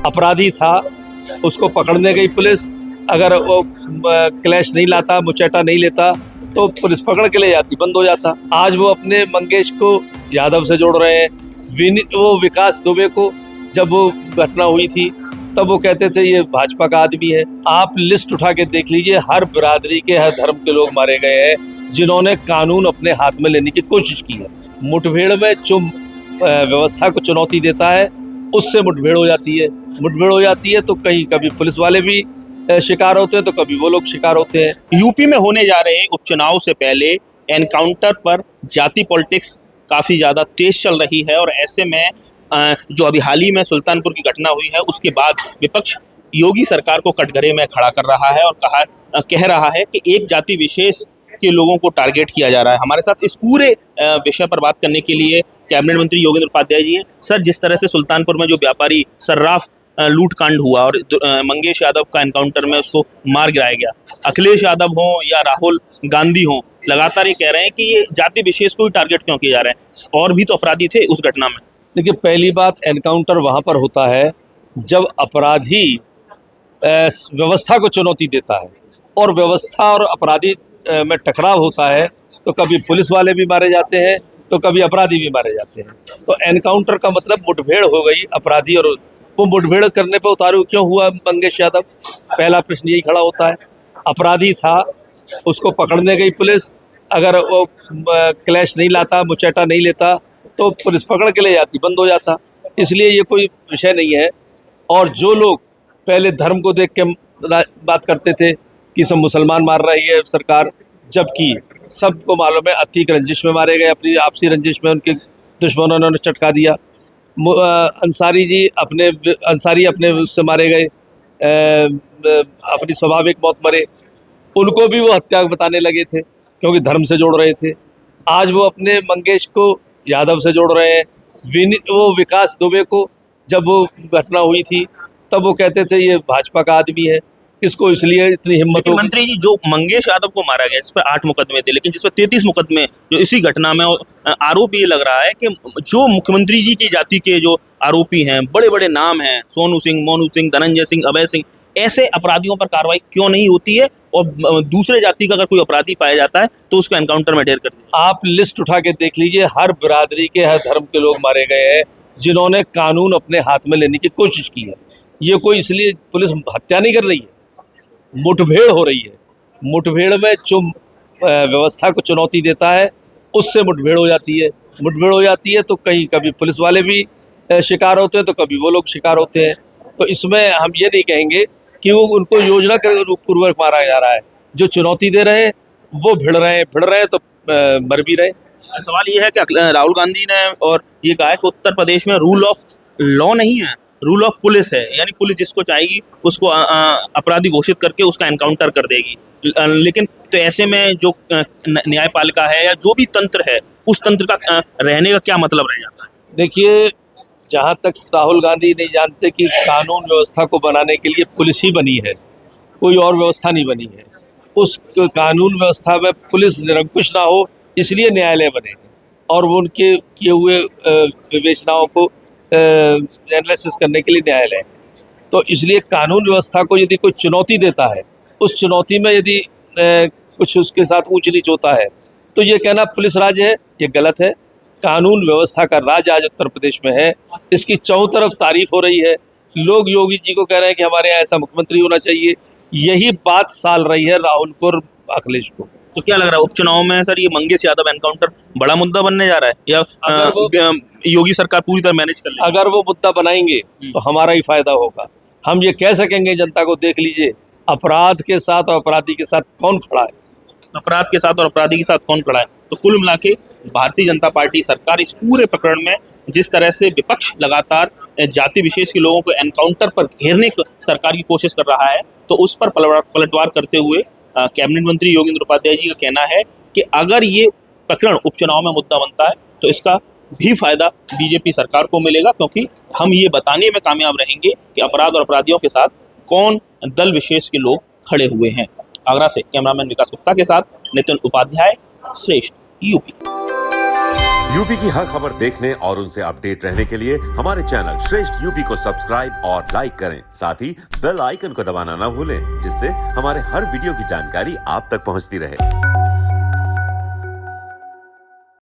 अपराधी था, उसको पकड़ने गई पुलिस। अगर वो क्लैश नहीं लाता, मुचैटा नहीं लेता, तो पुलिस पकड़ के ले जाती, बंद हो जाता। आज वो अपने मंगेश को यादव से जोड़ रहे हैं। वो विकास दुबे को जब वो घटना हुई थी तब वो कहते थे ये भाजपा का आदमी है। आप लिस्ट उठा के देख लीजिए, हर बिरादरी के, हर धर्म के लोग मारे गए हैं जिन्होंने कानून अपने हाथ में लेने की कोशिश की है। मुठभेड़ में जो व्यवस्था को चुनौती देता है उससे मुठभेड़ हो जाती है। मुठभेड़ हो जाती है तो कहीं कभी पुलिस वाले भी शिकार होते हैं तो कभी वो लोग शिकार होते हैं। यूपी में होने जा रहे उपचुनाव से पहले एनकाउंटर पर जाति पॉलिटिक्स काफी ज्यादा तेज चल रही है और ऐसे में जो अभी हाल ही में सुल्तानपुर की घटना हुई है उसके बाद विपक्ष योगी सरकार को कटघरे में खड़ा कर रहा है और कह रहा है कि एक जाति विशेष के लोगों को टारगेट किया जा रहा है। हमारे साथ इस पूरे विषय पर बात करने के लिए कैबिनेट मंत्री योगेंद्र उपाध्याय जी हैं। सर, जिस तरह से सुल्तानपुर में जो व्यापारी सर्राफ लूट कांड हुआ और मंगेश यादव का एनकाउंटर में उसको मार गिराया गया, अखिलेश यादव हो या राहुल गांधी हो, लगातार ये कह रहे हैं कि ये जाति विशेष को ही टारगेट क्यों किया जा रहा है, और भी तो अपराधी थे उस घटना में। देखिए, पहली बात, एनकाउंटर वहाँ पर होता है जब अपराधी व्यवस्था को चुनौती देता है और व्यवस्था और अपराधी में टकराव होता है तो कभी पुलिस वाले भी मारे जाते हैं तो कभी अपराधी भी मारे जाते हैं। तो एनकाउंटर का मतलब मुठभेड़ हो गई अपराधी, और वो मुठभेड़ करने पर उतारू क्यों हुआ मंगेश यादव? पहला प्रश्न यही खड़ा होता है। अपराधी था, उसको पकड़ने गई पुलिस। अगर वो क्लैश नहीं लाता, मुचैटा नहीं लेता, तो पुलिस पकड़ के ले जाती, बंद हो जाता। इसलिए ये कोई विषय नहीं है। और जो लोग पहले धर्म को देख के बात करते थे कि सब मुसलमान मार रही है सरकार, जबकि सबको मालूम है अतीक रंजिश में मारे गए, अपनी आपसी रंजिश में उनके दुश्मनों ने चटका दिया। अंसारी अपने उससे मारे गए, अपनी स्वाभाविक मौत मरे। उनको भी वो हत्या बताने लगे थे क्योंकि धर्म से जोड़ रहे थे। आज वो अपने मंगेश को यादव से जोड़ रहे हैं। वो विकास दुबे को जब वो घटना हुई थी तब वो कहते थे ये भाजपा का आदमी है। इसको इसलिए इतनी हिम्मत हो। मंत्री जी, जो मंगेश यादव को मारा गया इस पर 8 मुकदमे थे, लेकिन जिस पर 33 मुकदमे जो इसी घटना में आरोप ये लग रहा है कि जो मुख्यमंत्री जी की जाति के जो आरोपी हैं, बड़े बड़े नाम हैं, सोनू सिंह, मोनू सिंह, धनंजय सिंह, अभय सिंह, ऐसे अपराधियों पर कार्रवाई क्यों नहीं होती है और दूसरे जाति का अगर कोई अपराधी पाया जाता है तो उसको एनकाउंटर में ढेर कर दिया। आप लिस्ट उठा के देख लीजिए, हर बिरादरी के, हर धर्म के लोग मारे गए हैं जिन्होंने कानून अपने हाथ में लेने की कोशिश की है। ये कोई इसलिए पुलिस हत्या नहीं कर रही है, मुठभेड़ हो रही है। मुठभेड़ में जो व्यवस्था को चुनौती देता है उससे मुठभेड़ हो जाती है। मुठभेड़ हो जाती है तो कहीं कभी पुलिस वाले भी शिकार होते हैं तो कभी वो लोग शिकार होते हैं। तो इसमें हम ये नहीं कहेंगे कि वो उनको योजना पूर्वक मारा जा रहा है। जो चुनौती दे रहे हैं वो भिड़ रहे हैं तो मर भी रहे। सवाल ये है कि राहुल गांधी ने और ये कहा है कि उत्तर प्रदेश में रूल ऑफ लॉ नहीं है, रूल ऑफ पुलिस है, यानी पुलिस जिसको चाहेगी उसको अपराधी घोषित करके उसका एनकाउंटर कर देगी। लेकिन तो ऐसे में जो न्यायपालिका है या जो भी तंत्र है, उस तंत्र का रहने का क्या मतलब रह जाता है? देखिए, जहाँ तक राहुल गांधी नहीं जानते कि कानून व्यवस्था को बनाने के लिए पुलिस ही बनी है, कोई और व्यवस्था नहीं बनी है। उस कानून व्यवस्था में पुलिस निरंकुश ना हो इसलिए न्यायालय बने और वो उनके किए हुए विवेचनाओं को एनालिसिस करने के लिए न्यायालय है। तो इसलिए कानून व्यवस्था को यदि कोई चुनौती देता है, उस चुनौती में यदि कुछ उसके साथ ऊंच नीच होता है तो ये कहना पुलिस राज है, ये गलत है। कानून व्यवस्था का राज आज उत्तर प्रदेश में है, इसकी चारों तरफ तारीफ हो रही है। लोग योगी जी को कह रहे हैं कि हमारे यहाँ ऐसा मुख्यमंत्री होना चाहिए। यही बात साल रही है राहुल को और अखिलेश को। तो क्या लग रहा है उपचुनाव में सर ये मंगेश यादव एनकाउंटर बड़ा मुद्दा बनने जा रहा है या योगी सरकार पूरी तरह मैनेज कर लेगी? अगर वो मुद्दा बनाएंगे तो हमारा ही फायदा होगा। हम ये कह सकेंगे जनता को, देख लीजिए अपराध के साथ और अपराधी के साथ कौन खड़ा है, अपराध के साथ और अपराधी के साथ कौन खड़ा है। तो कुल मिला के भारतीय जनता पार्टी सरकार इस पूरे प्रकरण में जिस तरह से विपक्ष लगातार जाति विशेष के लोगों को एनकाउंटर पर घेरने की सरकार की कोशिश कर रहा है, तो उस पर पलटवार करते हुए कैबिनेट मंत्री योगेंद्र उपाध्याय जी का कहना है कि अगर ये प्रकरण उपचुनाव में मुद्दा बनता है तो इसका भी फायदा बीजेपी सरकार को मिलेगा, क्योंकि हम ये बताने में कामयाब रहेंगे कि अपराध और अपराधियों के साथ कौन दल विशेष के लोग खड़े हुए हैं। आगरा से कैमरामैन विकास गुप्ता के साथ नितिन उपाध्याय, श्रेष्ठ यूपी। यूपी की हर खबर देखने और उनसे अपडेट रहने के लिए हमारे चैनल श्रेष्ठ यूपी को सब्सक्राइब और लाइक करें। साथ ही बेल आइकन को दबाना ना भूलें, जिससे हमारे हर वीडियो की जानकारी आप तक पहुंचती रहे।